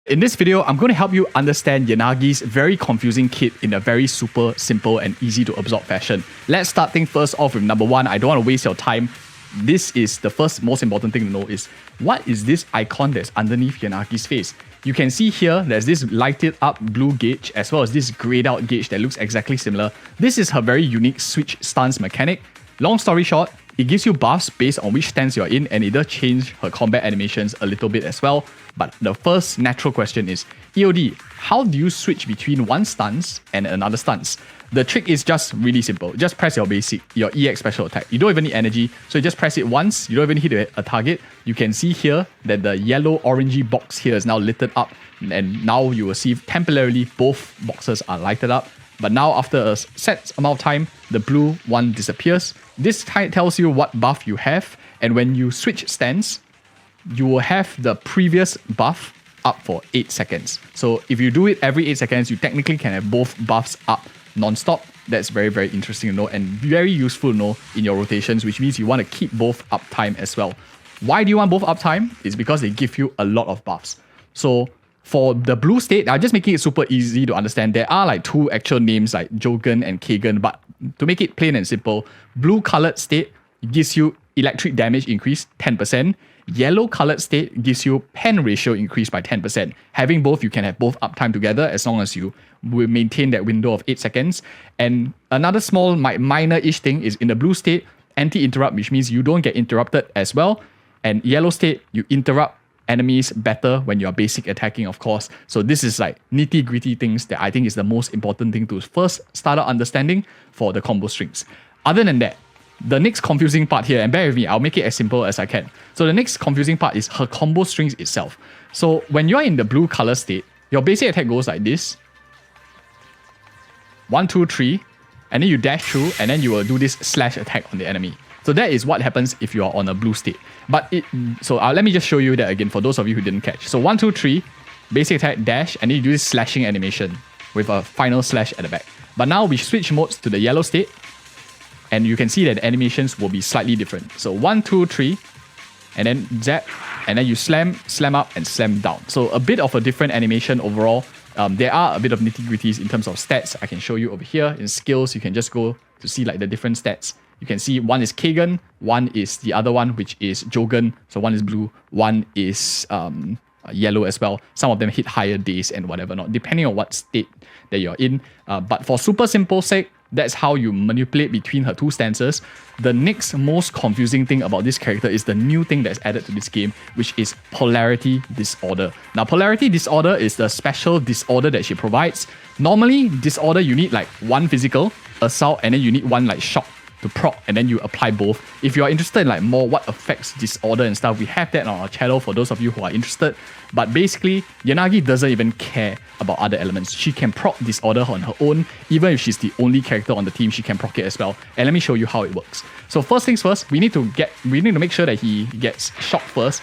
In this video, I'm going to help you understand Yanagi's very confusing kit in a very super simple and easy to absorb fashion. Let's start things first off with number one. I don't want to waste your time. This is the first most important thing to know is, what is this icon that's underneath Yanagi's face? You can see here, there's this lighted up blue gauge as well as this grayed out gauge that looks exactly similar. This is her very unique switch stance mechanic. Long story short, it gives you buffs based on which stance you're in, and it does change her combat animations a little bit as well. But the first natural question is, EOD, how do you switch between one stance and another stance? The trick is just really simple. Just press your basic, your EX special attack. You don't even need energy, so you just press it once. You don't even hit a target. You can see here that the yellow orangey box here is now lit up, and now you will see temporarily both boxes are lighted up. But now after a set amount of time, the blue one disappears. This tells you what buff you have, and when you switch stance, you will have the previous buff up for 8 seconds. So if you do it every 8 seconds, you technically can have both buffs up non-stop. That's very, very interesting to know and very useful to know in your rotations, which means you want to keep both uptime as well. Why do you want both uptime? It's because they give you a lot of buffs. So for the blue state, I'm just making it super easy to understand. There are like two actual names like Jogen and Kagan, but to make it plain and simple, blue colored state gives you electric damage increase 10%. Yellow colored state gives you pen ratio increase by 10%. Having both, you can have both uptime together as long as you will maintain that window of 8 seconds. And another small minor-ish thing is in the blue state, anti-interrupt, which means you don't get interrupted as well. And yellow state, you interrupt enemies better when you're basic attacking, of course. So this is like nitty-gritty things that I think is the most important thing to first start out understanding for the combo strings. Other than that, the next confusing part here, and bear with me, I'll make it as simple as I can. So the next confusing part is her combo strings itself. So when you're in the blue color state, your basic attack goes like this. 1, 2, 3, and then you dash through, and then you will do this slash attack on the enemy. So that is what happens if you are on a blue state. But let me just show you that again for those of you who didn't catch. So 1, 2, 3, basic attack, dash, and then you do this slashing animation with a final slash at the back. But now we switch modes to the yellow state, and you can see that the animations will be slightly different. So 1, 2, 3, and then zap, and then you slam up, and slam down. So a bit of a different animation overall. There are a bit of nitty-gritties in terms of stats. I can show you over here. In skills, you can just go to see like the different stats. You can see one is Kagan, one is the other one, which is Jogen. So one is blue, one is yellow as well. Some of them hit higher days and whatever not, depending on what state that you're in. But for super simple sake, that's how you manipulate between her two stances. The next most confusing thing about this character is the new thing that's added to this game, which is Polarity Disorder. Now, Polarity Disorder is the special disorder that she provides. Normally, disorder, you need like one physical, assault, and then you need one like shock to proc, and then you apply both. If you are interested in like more what affects disorder and stuff, we have that on our channel for those of you who are interested. But basically, Yanagi doesn't even care about other elements. She can proc disorder on her own. Even if she's the only character on the team, she can proc it as well. And let me show you how it works. So first things first, we need to make sure that he gets shocked first,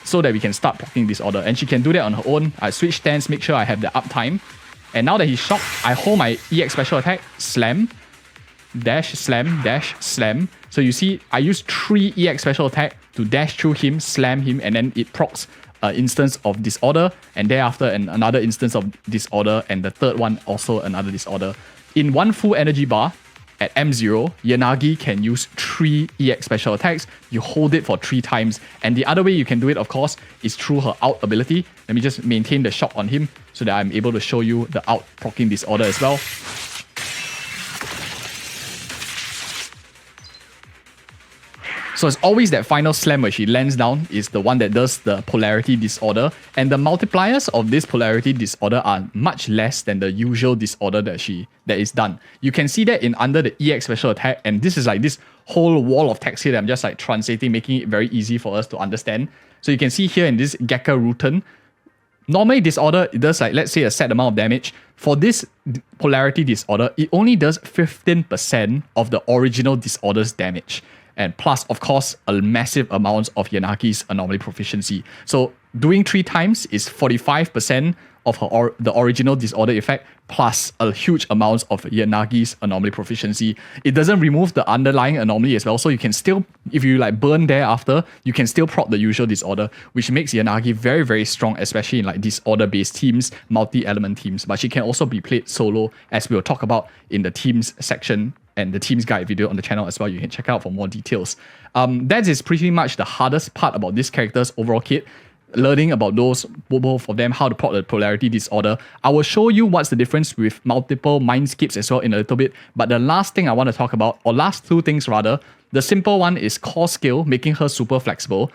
so that we can start procking disorder. And she can do that on her own. I switch stance, make sure I have the uptime. And now that he's shocked, I hold my EX special attack, slam, dash, slam. So you see, I use 3 EX special attack to dash through him, slam him, and then it procs an instance of disorder, and thereafter another instance of disorder, and the third one also another disorder. In one full energy bar, at M0, Yanagi can use 3 EX special attacks. You hold it for 3 times. And the other way you can do it, of course, is through her out ability. Let me just maintain the shock on him so that I'm able to show you the out proccing disorder as well. So it's always that final slam where she lands down is the one that does the Polarity Disorder. And the multipliers of this Polarity Disorder are much less than the usual disorder that is done. You can see that in under the EX special attack, and this is like this whole wall of text here that I'm just like translating, making it very easy for us to understand. So you can see here in this Gigachad, normally disorder, it does like, let's say, a set amount of damage. For this Polarity Disorder, it only does 15% of the original disorder's damage. And plus, of course, a massive amount of Yanagi's anomaly proficiency. So doing 3 times is 45% of the original disorder effect plus a huge amount of Yanagi's anomaly proficiency. It doesn't remove the underlying anomaly as well, so you can still, if you like burn there after, you can still prot the usual disorder, which makes Yanagi very, very strong, especially in like disorder-based teams, multi-element teams. But she can also be played solo, as we'll talk about in the teams section and the teams guide video on the channel as well. You can check out for more details. That is pretty much the hardest part about this character's overall kit. Learning about those, both of them, how to plot the polarity disorder. I will show you what's the difference with multiple Mindscapes as well in a little bit. But the last thing I want to talk about, or last 2 things rather, the simple one is core skill, making her super flexible.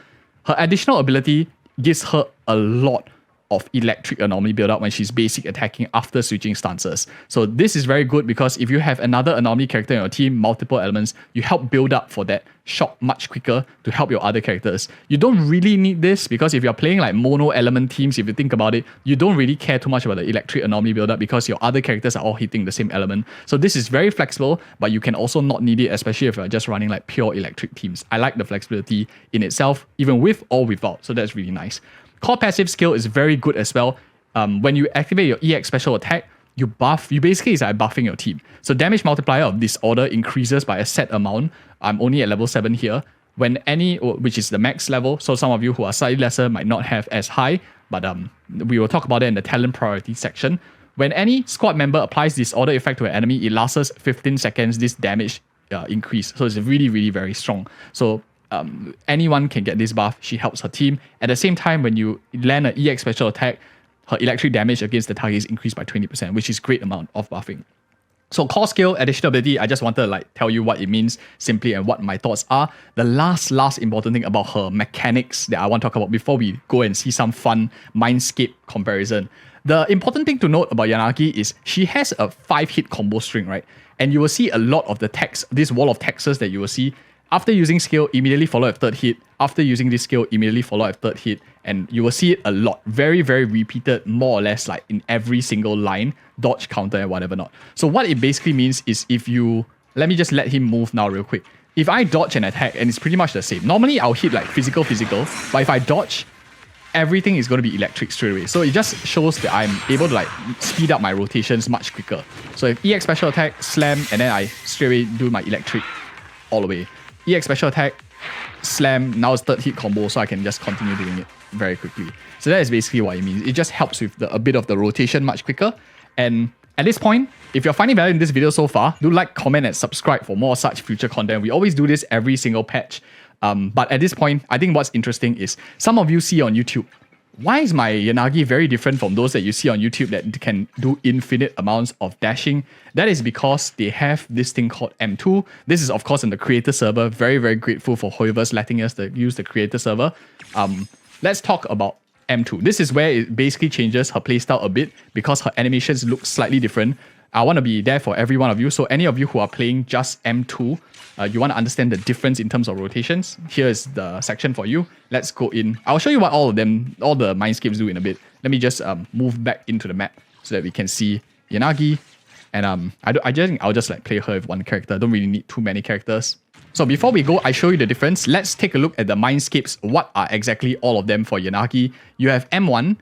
Her additional ability gives her a lot of electric anomaly build-up when she's basic attacking after switching stances. So this is very good because if you have another anomaly character in your team, multiple elements, you help build up for that shock much quicker to help your other characters. You don't really need this because if you're playing like mono element teams, if you think about it, you don't really care too much about the electric anomaly build-up because your other characters are all hitting the same element. So this is very flexible, but you can also not need it, especially if you're just running like pure electric teams. I like the flexibility in itself, even with or without, so that's really nice. Core passive skill is very good as well. When you activate your EX special attack, you basically is like buffing your team. So damage multiplier of disorder increases by a set amount. I'm only at level 7 here. When which is the max level, so some of you who are slightly lesser might not have as high, but we will talk about it in the talent priority section. When any squad member applies disorder effect to an enemy, it lasts 15 seconds, this damage increase. So it's really, really very strong. So anyone can get this buff. She helps her team. At the same time, when you land an EX special attack, her electric damage against the target is increased by 20%, which is great amount of buffing. So core skill, additional ability, I just wanted to like tell you what it means simply and what my thoughts are. The last important thing about her mechanics that I want to talk about before we go and see some fun Mindscape comparison. The important thing to note about Yanagi is she has a 5-hit combo string, right? And you will see a lot of the text, this wall of texts that you will see. After using skill, immediately follow a 3rd hit. After using this skill, immediately follow a 3rd hit. And you will see it a lot. Very, very repeated, more or less like in every single line, dodge, counter, and whatever not. So what it basically means is if you... Let me just let him move now real quick. If I dodge an attack, and it's pretty much the same. Normally, I'll hit like physical. But if I dodge, everything is going to be electric straight away. So it just shows that I'm able to like speed up my rotations much quicker. So if EX special attack, slam, and then I straight away do my electric all the way. EX special attack, slam, now it's 3rd hit combo, so I can just continue doing it very quickly. So that is basically what it means. It just helps with a bit of the rotation much quicker. And at this point, if you're finding value in this video so far, do like, comment, and subscribe for more such future content. We always do this every single patch. But at this point, I think what's interesting is some of you see on YouTube, why is my Yanagi very different from those that you see on YouTube that can do infinite amounts of dashing? That is because they have this thing called M2. This is, of course, in the creator server. Very, very grateful for whoever's letting us use the creator server. Let's talk about M2. This is where it basically changes her playstyle a bit because her animations look slightly different. I want to be there for every one of you. So any of you who are playing just M2, you want to understand the difference in terms of rotations, here is the section for you. Let's go in. I'll show you what all the Mindscapes do in a bit. Let me just move back into the map so that we can see Yanagi. And I'll just like play her with one character. I don't really need too many characters. So before we go, I show you the difference. Let's take a look at the Mindscapes. What are exactly all of them for Yanagi? You have M1,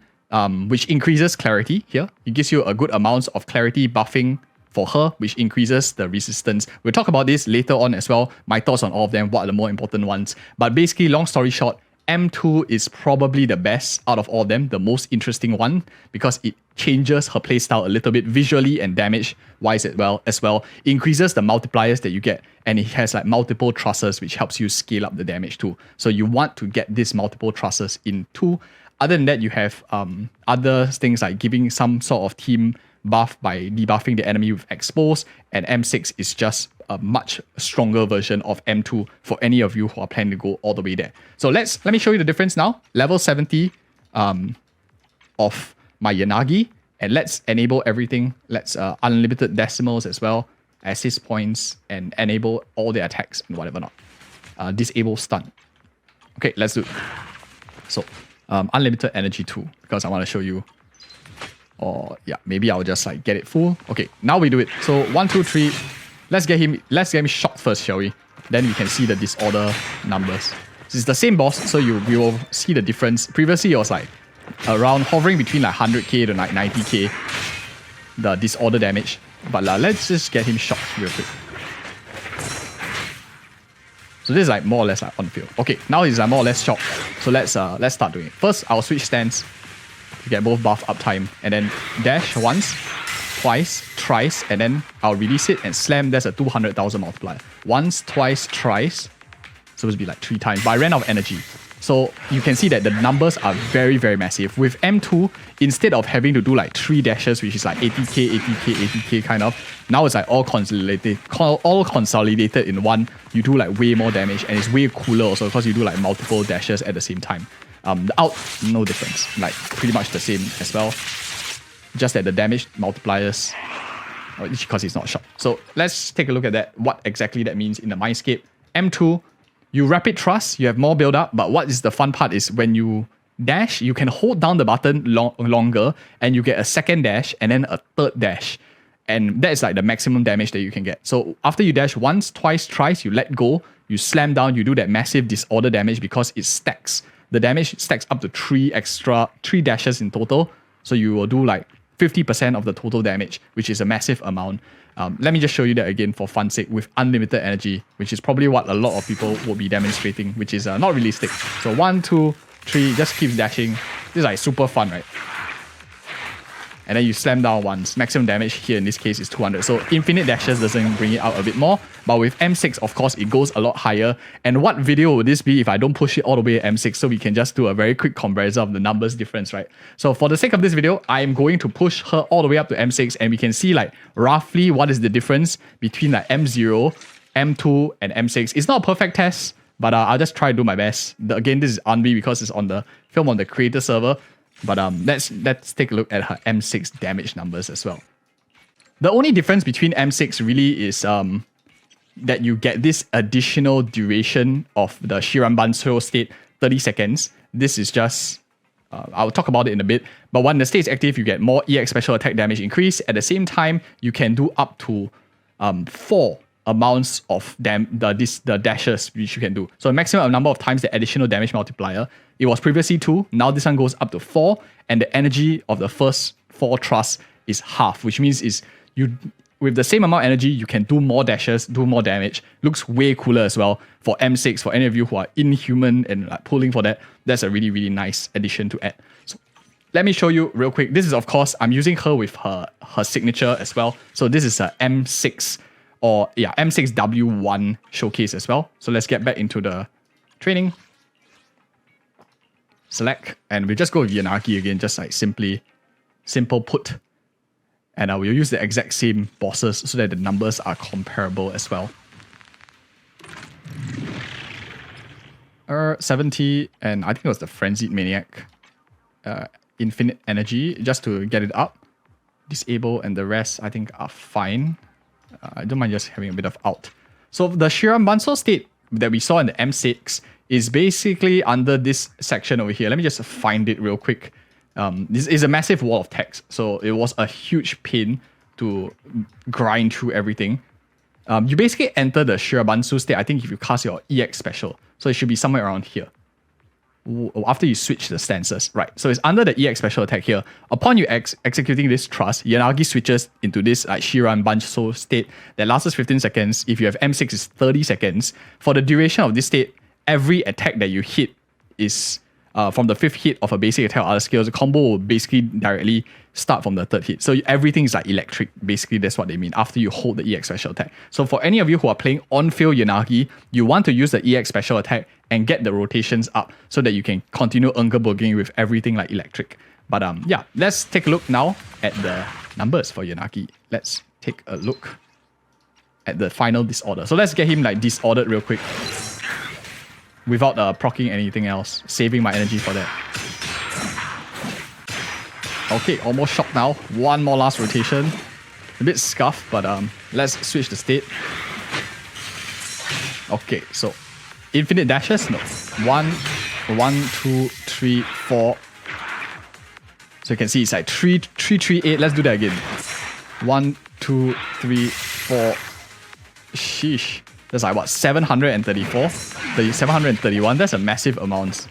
which increases clarity here. It gives you a good amount of clarity buffing for her, which increases the resistance. We'll talk about this later on as well. My thoughts on all of them, what are the more important ones. But basically, long story short, M2 is probably the best out of all of them, the most interesting one, because it changes her playstyle a little bit visually and damage-wise as well. It increases the multipliers that you get, and it has like multiple trusses, which helps you scale up the damage too. So you want to get these multiple trusses in too. Other than that, you have other things like giving some sort of team buff by debuffing the enemy with expose, and M6 is just a much stronger version of M2 for any of you who are planning to go all the way there. So let me show you the difference now. Level 70 of my Yanagi, and let's enable everything. Let's unlimited decimals as well, assist points, and enable all the attacks and whatever not. Disable stun. Okay, let's do it. So unlimited energy too, because I want to show you. Or yeah, maybe I'll just like get it full. Okay, now we do it. So 1, 2, 3. Let's get him shocked first, shall we? Then we can see the disorder numbers. It's the same boss, so you will see the difference. Previously, it was like around hovering between like 100k to like 90k, the disorder damage. But let's just get him shocked real quick. So this is like more or less like on the field. Okay, now he's like more or less shocked. So let's start doing it. First, I'll switch stance to get both buff uptime, and then dash once, twice, thrice, and then I'll release it and slam. There's a 200,000 multiplier. Once, twice, thrice. Supposed to be like 3 times, but I ran out of energy. So you can see that the numbers are very, very massive. With M2, instead of having to do like 3 dashes, which is like 80k, 80k, 80k kind of, now it's like all consolidated in one. You do like way more damage, and it's way cooler also because you do like multiple dashes at the same time. The out, no difference. Like pretty much the same as well. Just that the damage multipliers, because it's not shot. So let's take a look at that, what exactly that means in the Mindscape. M2, you rapid thrust, you have more build up, but what is the fun part is when you dash, you can hold down the button longer and you get a second dash and then a third dash. And that is like the maximum damage that you can get. So after you dash once, twice, thrice, you let go, you slam down, you do that massive disorder damage because it stacks. The damage stacks up to 3 dashes in total. So you will do like 50% of the total damage, which is a massive amount. Let me just show you that again for fun's sake with unlimited energy, which is probably what a lot of people will be demonstrating, which is not realistic. So 1, 2, 3, just keeps dashing. This is like super fun, right? And then you slam down once. Maximum damage here in this case is 200. So infinite dashes doesn't bring it out a bit more. But with M6, of course, it goes a lot higher. And what video would this be if I don't push it all the way at M6? So we can just do a very quick comparison of the numbers difference, right? So for the sake of this video, I'm going to push her all the way up to M6. And we can see like roughly what is the difference between like M0, M2, and M6. It's not a perfect test, but I'll just try to do my best. Again, this is Unbi because it's on the film on the creator server. But let's take a look at her M6 damage numbers as well. The only difference between M6 really is that you get this additional duration of the Shiranbanso state, 30 seconds. This is just, I'll talk about it in a bit. But when the state is active, you get more EX special attack damage increase. At the same time, you can do up to 4 amounts of the dashes which you can do. So maximum number of times the additional damage multiplier. It was previously 2, now this one goes up to 4, and the energy of the first 4 thrusts is half, which means is you with the same amount of energy, you can do more dashes, do more damage. Looks way cooler as well for M6. For any of you who are inhuman and like pulling for that, that's a really, really nice addition to add. So let me show you real quick. This is, of course, I'm using her with her signature as well. So this is a M6 or yeah, M6W1 showcase as well. So let's get back into the training. Select, and we just go with Yanagi again, just like simple put. And we'll use the exact same bosses so that the numbers are comparable as well. 70, and I think it was the Frenzied Maniac. Infinite energy, just to get it up. Disable, and the rest I think are fine. I don't mind just having a bit of out. So the Shiranbanso state that we saw in the M6 is basically under this section over here. Let me just find it real quick. This is a massive wall of text, so it was a huge pain to grind through everything. You basically enter the Shiranbanso state, I think, if you cast your EX special. So it should be somewhere around here. After you switch the stances, right? So it's under the EX special attack here. Upon you executing this thrust, Yanagi switches into this like Shiranbanso state that lasts 15 seconds. If you have M6, it's 30 seconds. For the duration of this state, every attack that you hit is from the 5th hit of a basic attack or other skills. The combo will basically directly start from the 3rd hit. So everything is like electric. Basically, that's what they mean after you hold the EX special attack. So for any of you who are playing on-field Yanagi, you want to use the EX special attack and get the rotations up so that you can continue Ungerbooging with everything like electric. But yeah, let's take a look now at the numbers for Yanagi. Let's take a look at the final disorder. So let's get him like disordered real quick without proccing anything else, saving my energy for that. Okay, almost shocked now. One more last rotation. A bit scuffed, but let's switch the state. Okay, so infinite dashes? No. 1, 2, 3, 4. So you can see it's like 3, 3, 3, 8. Let's do that again. 1, 2, 3, 4. Sheesh. That's like what, 734? 731. That's a massive amount.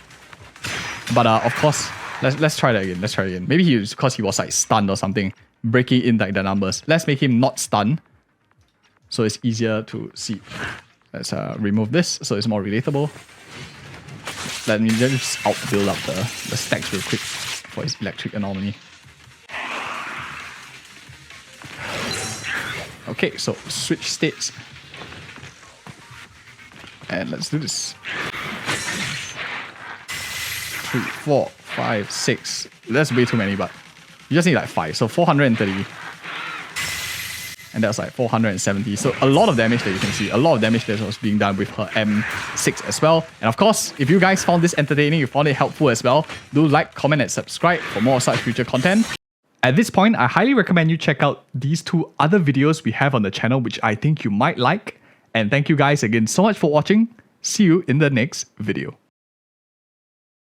But of course, let's try that again. Let's try it again. Maybe because he was like stunned or something, breaking in like the numbers. Let's make him not stunned, so it's easier to see. Let's remove this so it's more relatable. Let me just build up the stacks real quick for his electric anomaly. Okay, so switch states. And let's do this. 3, 4, 5, 6. That's way too many, but you just need like 5. So 430. And that's like 470. So a lot of damage that you can see. A lot of damage that was being done with her M6 as well. And of course, if you guys found this entertaining, you found it helpful as well, do like, comment, and subscribe for more such future content. At this point, I highly recommend you check out these 2 other videos we have on the channel, which I think you might like. And thank you guys again so much for watching. See you in the next video.